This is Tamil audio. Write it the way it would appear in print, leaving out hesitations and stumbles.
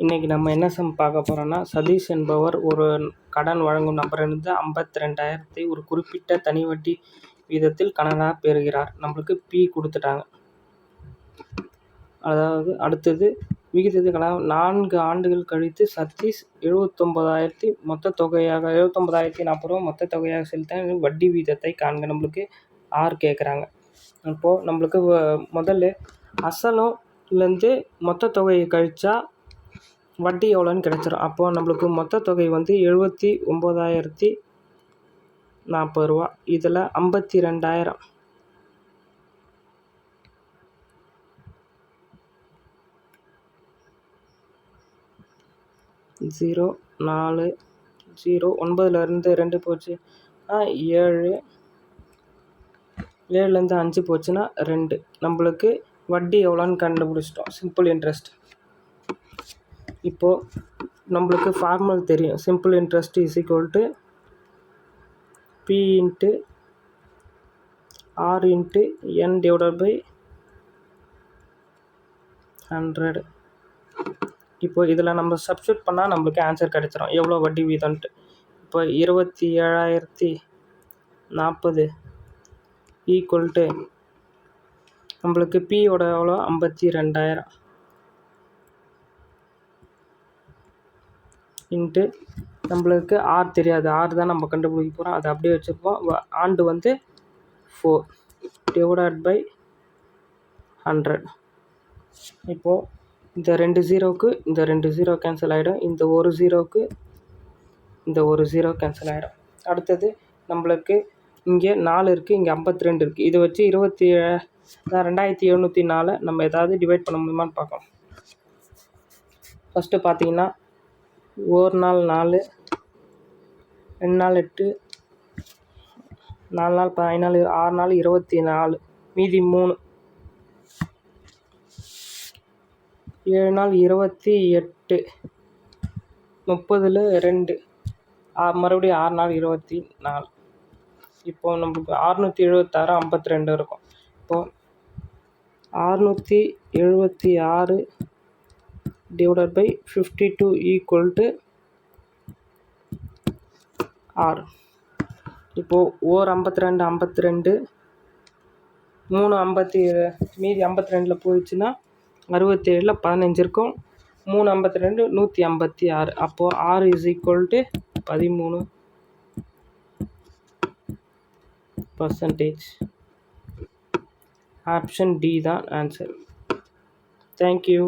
இன்றைக்கி நம்ம என்ன பார்க்க போகிறோன்னா, சதீஷ் என்பவர் ஒரு கடன் வழங்கும் நபரிலிருந்து 52,000 ஒரு குறிப்பிட்ட தனி வட்டி வீதத்தில் கடனாக பெறுகிறார். நம்மளுக்கு பி கொடுத்துட்டாங்க. அதாவது அடுத்தது விகிதத்துக்கான 4 ஆண்டுகள் கழித்து சதீஷ் 79,000 மொத்த தொகையாக 79,040 மொத்த தொகையாக செலுத்த வட்டி வீதத்தை காண்க. நம்மளுக்கு ஆர் கேட்குறாங்க. இப்போது நம்மளுக்கு முதல்ல அசலும்லேருந்து மொத்த தொகையை கழிச்சா வட்டி எவ்வளோன்னு கிடச்சிரும். அப்போது நம்மளுக்கு மொத்த தொகை வந்து 79,040 ரூபா. இதில் 52,000 0 4 0 9லேருந்து 2 போச்சு 7 7லேருந்து 5 போச்சுன்னா 2. நம்மளுக்கு வட்டி எவ்வளோன்னு கண்டுபிடிச்சிட்டோம். Simple interest. இப்போது நம்மளுக்கு ஃபார்முலா தெரியும். Simple interest is equal to P into R into N divided by 100. இப்போ இதில் நம்ம சப்ஸ்டியூட் பண்ணால் நம்மளுக்கு ஆன்சர் கிடச்சிரும். எவ்வளோ வட்டி வீதம்ன்ட்டு. இப்போ 27,040 ஈக்குவல் டு நம்மளுக்கு பியோட எவ்வளோ 52,000 இன்ட்டு நம்மளுக்கு ஆர் தெரியாது. ஆர் தான் நம்ம கண்டுபிடிக்க போகிறோம். அதை அப்படியே வச்சுருப்போம். ஆண்டு வந்து 4 டிவைடட் பை 100. இப்போது இந்த 2 0க்கு இந்த 2 0 கேன்சல் ஆகிடும். இந்த ஒரு 0க்கு இந்த ஒரு 0 கேன்சல் ஆகிடும். அடுத்தது நம்மளுக்கு இங்கே 4 இருக்குது, இங்கே 52 இருக்குது. இதை வச்சு 2,704 நம்ம ஏதாவது டிவைட் பண்ண முடியுமான்னு பார்க்கலாம். ஃபஸ்ட்டு பார்த்தீங்கன்னா ஒரு நாள் 4, 2 நாள் 8, 4 நாள் 14, 6 நாள் 24, மீதி 3, 7 நாள் 28, 30ல் 2, மறுபடியும் 6 நாள் 24. இப்போது நம்மளுக்கு 676 52 இருக்கும். இப்போது 676 divided by 52 equal to R. இப்போது ஓர் 52 52, 3 57, மீதி 52ல் போயிடுச்சுன்னா 67ல் 15 இருக்கும். 3 52 156. அப்போது R is equal to 13%. Option D தான் ஆன்சர். தேங்க்யூ.